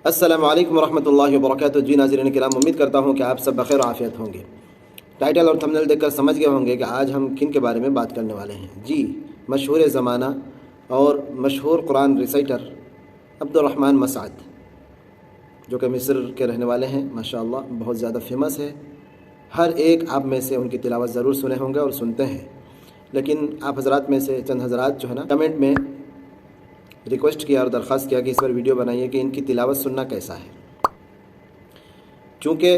السلام علیکم ورحمۃ اللہ وبرکاتہ۔ جی ناظرین کرام، امید کرتا ہوں کہ آپ سب بخیر و عافیت ہوں گے۔ ٹائٹل اور تھمبنیل دیکھ کر سمجھ گئے ہوں گے کہ آج ہم کن کے بارے میں بات کرنے والے ہیں۔ جی، مشہور زمانہ اور مشہور قرآن ریسائٹر عبد الرحمن مسعد، جو کہ مصر کے رہنے والے ہیں، ماشاءاللہ بہت زیادہ فیمس ہے۔ ہر ایک آپ میں سے ان کی تلاوت ضرور سنے ہوں گے اور سنتے ہیں، لیکن آپ حضرات میں سے چند حضرات جو ہے نا، کمنٹ میں ریکویسٹ کیا اور درخواست کیا کہ اس پر ویڈیو بنائیے کہ ان کی تلاوت سننا کیسا ہے۔ چونکہ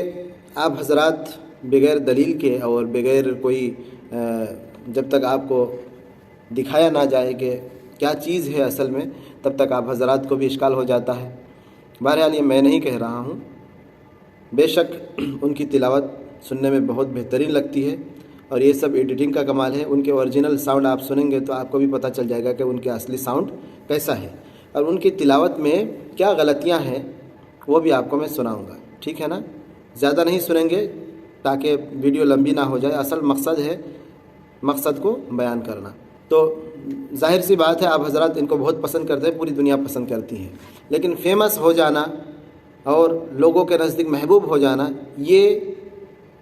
آپ حضرات بغیر دلیل کے اور بغیر کوئی جب تک آپ کو دکھایا نہ جائے کہ کیا چیز ہے اصل میں، تب تک آپ حضرات کو بھی اشکال ہو جاتا ہے۔ بہرحال یہ میں نہیں کہہ رہا ہوں، بے شک ان کی تلاوت سننے میں بہت بہترین لگتی ہے، اور یہ سب ایڈیٹنگ کا کمال ہے۔ ان کے اوریجنل ساؤنڈ آپ سنیں گے تو آپ کو بھی پتہ چل جائے گا کہ ان کے اصلی ساؤنڈ کیسا ہے، اور ان کی تلاوت میں کیا غلطیاں ہیں وہ بھی آپ کو میں سناؤں گا، ٹھیک ہے نا؟ زیادہ نہیں سنیں گے تاکہ ویڈیو لمبی نہ ہو جائے، اصل مقصد ہے مقصد کو بیان کرنا۔ تو ظاہر سی بات ہے آپ حضرات ان کو بہت پسند کرتے ہیں، پوری دنیا پسند کرتی ہے، لیکن فیمس ہو جانا اور لوگوں کے نزدیک محبوب ہو جانا یہ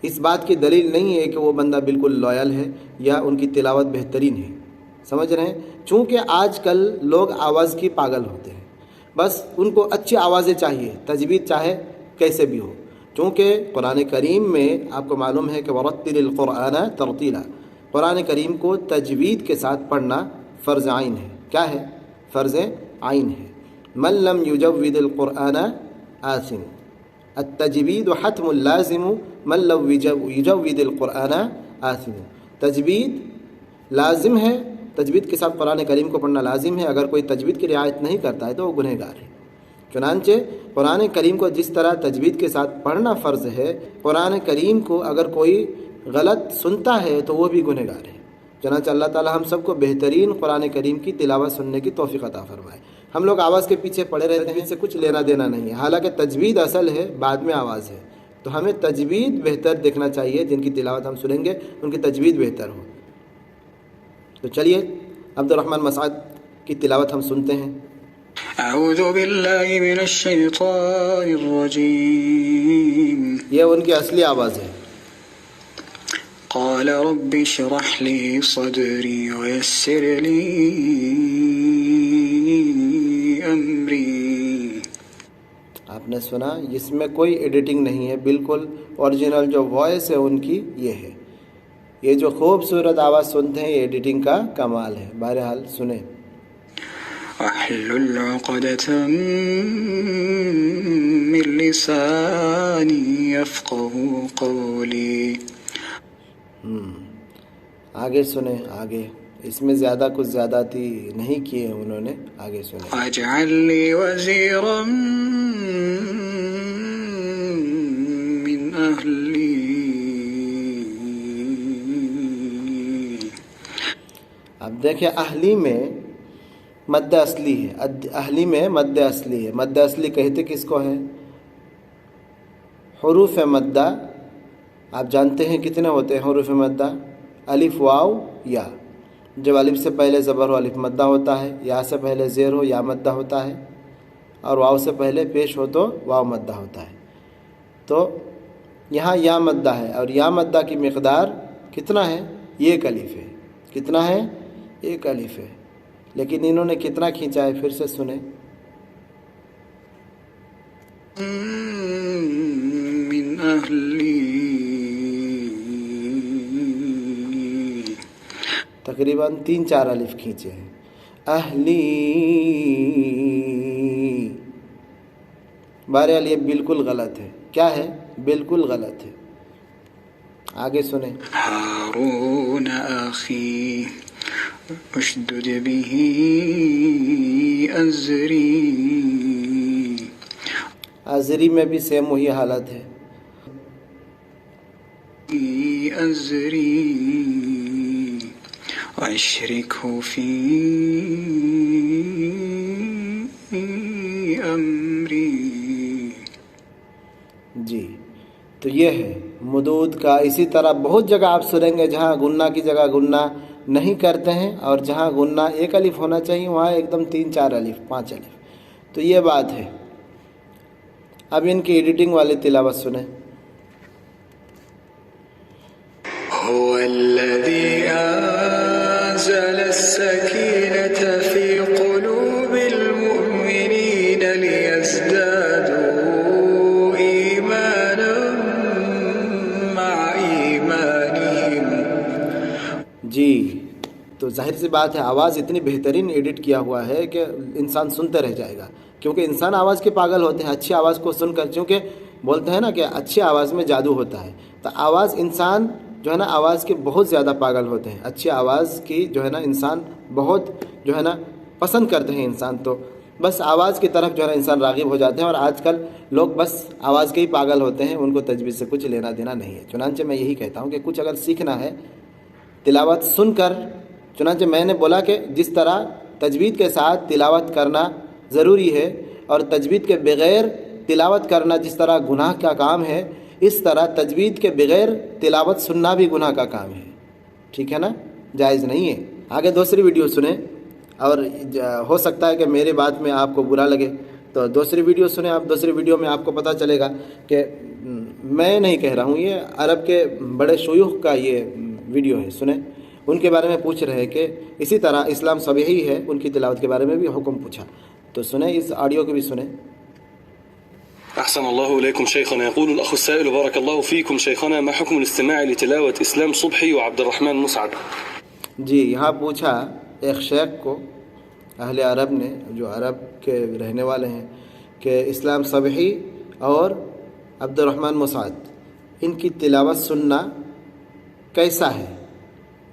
اس بات کی دلیل نہیں ہے کہ وہ بندہ بالکل لائل ہے یا ان کی تلاوت بہترین ہے، سمجھ رہے ہیں؟ چونکہ آج کل لوگ آواز کی پاگل ہوتے ہیں، بس ان کو اچھی آوازیں چاہیے، تجوید چاہے کیسے بھی ہو۔ چونکہ قرآن کریم میں آپ کو معلوم ہے کہ وَرَتِّلِ الْقُرْآنَ تَرْتِيلًا، قرآن کریم کو تجوید کے ساتھ پڑھنا فرض عین ہے۔ کیا ہے؟ فرض عین ہے۔ مَن لَّمْ يُجَوِّدِ الْقُرْآنَ آثِمٌ، التجوید حتم لازم من لم یجود القرآن آثم، تجوید لازم ہے، تجوید کے ساتھ قرآن کریم کو پڑھنا لازم ہے۔ اگر کوئی تجوید کی رعایت نہیں کرتا ہے تو وہ گنہگار ہے۔ چنانچہ قرآن کریم کو جس طرح تجوید کے ساتھ پڑھنا فرض ہے، قرآن کریم کو اگر کوئی غلط سنتا ہے تو وہ بھی گنہگار ہے۔ چنانچہ اللہ تعالی ہم سب کو بہترین قرآن کریم کی تلاوت سننے کی توفیق عطا فرمائے۔ ہم لوگ آواز کے پیچھے پڑے رہتے ہیں، اس سے کچھ لینا دینا نہیں ہے، حالانکہ تجوید اصل ہے، بعد میں آواز ہے۔ تو ہمیں تجوید بہتر دیکھنا چاہیے، جن کی تلاوت ہم سنیں گے ان کی تجوید بہتر ہو۔ تو چلیے عبد الرحمن مسعد کی تلاوت ہم سنتے ہیں۔ اعوذ باللہ من الشیطان الرجیم، یہ ان کی اصلی آواز ہے۔ قال رب اشرح لي صدري ويسر لي امری۔ آپ نے سنا، اس میں کوئی ایڈیٹنگ نہیں ہے، بالکل اوریجنل جو وائس ہے ان کی یہ ہے۔ یہ جو خوبصورت آواز سنتے ہیں یہ ایڈیٹنگ کا کمال ہے۔ بہرحال سنیں۔ واحلل عقدۃ من لسانی یفقهوا قولی۔ آگے سنیں، آگے اس میں زیادہ کچھ زیادتی نہیں کیے انہوں نے، آگے سنیں۔ واجعل لی وزیرا من اہلی۔ اب دیکھیں، اہلی میں مد اصلی ہے، اہلی میں مد اصلی ہے۔ مد اصلی کہتے کس کو ہے؟ حروف مدہ آپ جانتے ہیں کتنے ہوتے ہیں حروف مدہ؟ الف، واو، یا۔ جب الف سے پہلے زبر ہو الف مدہ ہوتا ہے، یا سے پہلے زیر ہو یا مدہ ہوتا ہے، اور واو سے پہلے پیش ہو تو واو مدہ ہوتا ہے۔ تو یہاں یا مدہ ہے، اور یا مدہ کی مقدار کتنا ہے؟ ایک الف ہے۔ کتنا ہے؟ ایک الف ہے، لیکن انہوں نے کتنا کھینچا ہے؟ پھر سے سنیں۔ من اہلی، تقریباً 3-4 الف کھینچے ہیں۔ اہلی، بہرحال یہ بالکل غلط ہے۔ کیا ہے؟ بالکل غلط ہے۔ آگے سنیں۔ ہارون اخی اشدد به ازری۔ ازری میں بھی سیم وہی حالت ہے۔ ازری واشرکہ فی امری۔ جی، تو یہ ہے مدود کا۔ اسی طرح بہت جگہ آپ سنیں گے جہاں غنہ کی جگہ غنہ نہیں کرتے ہیں، اور جہاں غنہ ایک الف ہونا چاہیے وہاں ایک دم 3-4 الف 5 الف۔ تو یہ بات ہے۔ اب ان کی ایڈیٹنگ والی تلاوت سنیں. هو الذي أنزل السكينة في قلوب المؤمنين ليزدادوا إيمانا مع إيمانهم. جی تو ظاہر سی بات ہے آواز اتنی بہترین ایڈٹ کیا ہوا ہے کہ انسان سنتے رہ جائے گا، کیونکہ انسان آواز کے پاگل ہوتے ہیں اچھی آواز کو سن کر، کیونکہ بولتے ہیں نا کہ اچھی آواز میں جادو ہوتا ہے. تو آواز انسان جو ہے نا آواز کے بہت زیادہ پاگل ہوتے ہیں. اچھی آواز کی جو ہے نا انسان بہت جو ہے نا پسند کرتے ہیں انسان، تو بس آواز کی طرف جو ہے نا انسان راغب ہو جاتے ہیں. اور آج کل لوگ بس آواز کے ہی پاگل ہوتے ہیں، ان کو تجوید سے کچھ لینا دینا نہیں ہے. چنانچہ میں یہی کہتا ہوں کہ کچھ اگر سیکھنا ہے تلاوت سن کر، چنانچہ میں نے بولا کہ جس طرح تجوید کے ساتھ تلاوت کرنا ضروری ہے اور تجوید کے بغیر تلاوت کرنا جس طرح گناہ کا کام ہے، اس طرح تجوید کے بغیر تلاوت سننا بھی گناہ کا کام ہے. ٹھیک ہے نا، جائز نہیں ہے. آگے دوسری ویڈیو سنیں، اور ہو سکتا ہے کہ میرے بات میں آپ کو برا لگے تو دوسری ویڈیو سنیں. آپ دوسری ویڈیو میں آپ کو پتہ چلے گا کہ میں نہیں کہہ رہا ہوں، یہ عرب کے بڑے شیوخ کا یہ ویڈیو ہے. سنیں، ان کے بارے میں پوچھ رہے کہ اسی طرح اسلام صبیحی ہے، ان کی تلاوت کے بارے میں بھی حکم پوچھا. تو سنیں، اس آڈیو کو بھی سنیں. أحسن الله إليكم شيخنا. يقول الأخ السائل بارك الله فيكم شيخنا، ما حكم الاستماع لتلاوة إسلام صبحي وعبد الرحمن مسعد؟ جی یہاں پوچھا ایک شیخ کو اہل عرب نے، جو عرب کے رہنے والے ہیں، کہ اسلام صبحی اور عبد الرحمن مسعد ان کی تلاوت سننا کیسا ہے،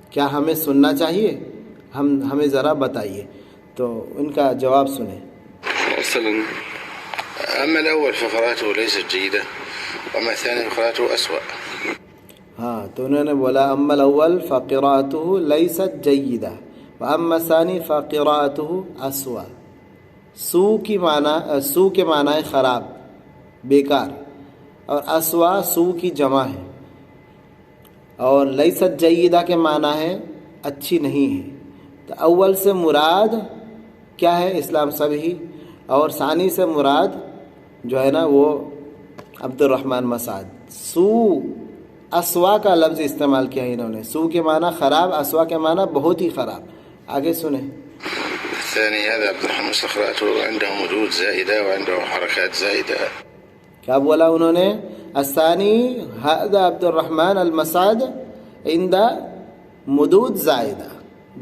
کیا ہمیں سننا چاہیے؟ ہمیں ذرا بتائیے. تو ان کا جواب سنیں. مثلا أما الأول فقراته ليست جيدة وأما الثاني فقراته أسوأ. ہاں تو انہوں نے بولا اما الاول فقراءته لیست جیدہ واما الثانی فقراءته اسوأ. سو کے معنی خراب، بیکار، اور اسوأ سو کی جمع ہے، اور لیست جیدہ کے معنی ہے اچھی نہیں ہے. تو اول سے مراد کیا ہے؟ اسلام صبحی، اور ثانی سے مراد جو ہے نا وہ عبد الرحمن مسعد. سو اسوا کا لفظ استعمال کیا انہوں نے. سو کے معنی خراب، اسوا کے معنی بہت ہی خراب. آگے سنیں. الثاني هذا عبد الرحمن قراءته عنده مدود زائدة وعنده حركات زائدة. کیا بولا انہوں نے؟ الثانی هذا عبد الرحمن المسعد عند مدود زائدہ.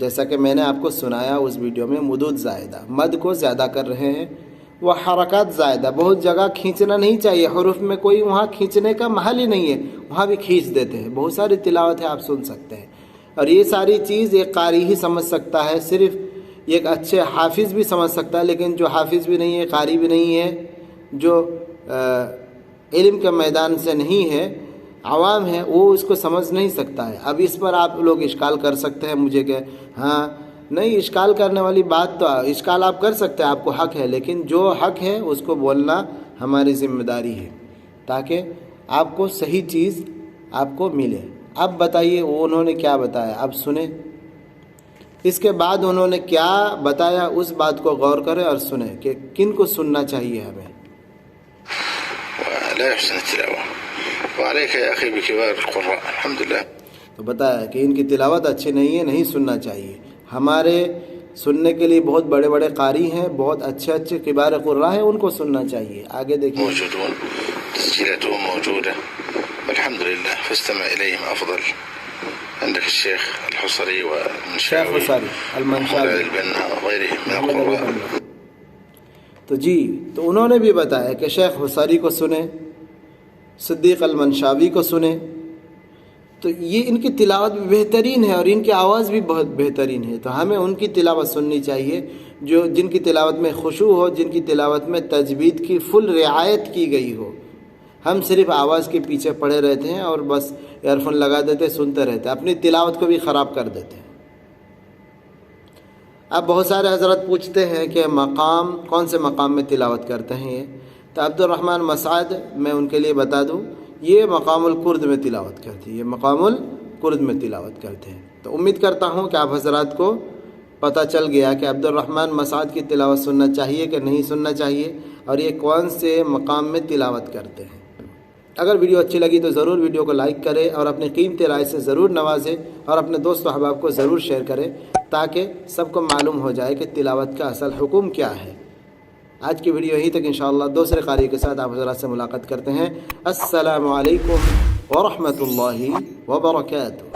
جیسا کہ میں نے آپ کو سنایا اس ویڈیو میں، مدود زائدہ، مد کو زیادہ کر رہے ہیں. وہ حرکات زائدہ، بہت جگہ کھینچنا نہیں چاہیے، حروف میں کوئی وہاں کھینچنے کا محل ہی نہیں ہے، وہاں بھی کھینچ دیتے ہیں. بہت ساری تلاوت ہے، آپ سن سکتے ہیں. اور یہ ساری چیز ایک قاری ہی سمجھ سکتا ہے، صرف ایک اچھے حافظ بھی سمجھ سکتا ہے، لیکن جو حافظ بھی نہیں ہے، قاری بھی نہیں ہے، جو علم کے میدان سے نہیں ہے، عوام ہے، وہ اس کو سمجھ نہیں سکتا ہے. اب اس پر آپ لوگ اشکال کر سکتے ہیں مجھے کہ ہاں نہیں، اشکال کرنے والی بات تو اشکال آپ کر سکتے ہیں، آپ کو حق ہے، لیکن جو حق ہے اس کو بولنا ہماری ذمہ داری ہے تاکہ آپ کو صحیح چیز آپ کو ملے. اب بتائیے وہ انہوں نے کیا بتایا، اب سنیں. اس کے بعد انہوں نے کیا بتایا اس بات کو غور کریں اور سنیں کہ کن کو سننا چاہیے ہمیں. ولا يحسن التلاوة وعليك يا أخي بكبار القراء. الحمد لله. تو بتایا کہ ان کی تلاوت اچھی نہیں ہے، نہیں سننا چاہیے. ہمارے سننے کے لیے بہت بڑے بڑے قاری ہیں، بہت اچھے کبار قراء ہیں، ان کو سننا چاہیے. آگے دیکھیں. موجودون تسجيلاتهم موجودة والحمد لله، فاستمع إليهم أفضل. عندك الشيخ الحصري شیخ والمنشاوي حصاری المنشاوی البنا وغيرهم من القراء. تو جی تو انہوں نے بھی بتایا کہ شیخ حصاری کو سنیں، صدیق المنشاوی کو سنیں. تو یہ ان کی تلاوت بھی بہترین ہے اور ان کی آواز بھی بہت بہترین ہے. تو ہمیں ان کی تلاوت سننی چاہیے جن کی تلاوت میں خشوع ہو، جن کی تلاوت میں تجوید کی فل رعایت کی گئی ہو. ہم صرف آواز کے پیچھے پڑے رہتے ہیں اور بس ایئر فون لگا دیتے، سنتے رہتے، اپنی تلاوت کو بھی خراب کر دیتے ہیں. اب بہت سارے حضرات پوچھتے ہیں کہ مقام کون سے مقام میں تلاوت کرتے ہیں یہ. تو عبد الرحمن مسعد میں ان کے لیے بتا دوں، یہ مقام القرد میں تلاوت کرتے ہیں، یہ مقام القرد میں تلاوت کرتے ہیں. تو امید کرتا ہوں کہ آپ حضرات کو پتہ چل گیا کہ عبد الرحمن مسعد کی تلاوت سننا چاہیے کہ نہیں سننا چاہیے. اور یہ کون سے مقام میں تلاوت کرتے ہیں۔ اگر ویڈیو اچھی لگی تو ضرور ویڈیو کو لائک کریں اور اپنی قیمتی رائے سے ضرور نوازیں اور اپنے دوست و احباب کو ضرور شیئر کریں تاکہ سب کو معلوم ہو جائے کہ تلاوت کا اصل حکم کیا ہے۔ آج کی ویڈیو یہیں تک، انشاءاللہ دوسرے قاری کے ساتھ آپ حضرات سے ملاقات کرتے ہیں۔ السلام علیکم ورحمۃ اللہ وبرکاتہ۔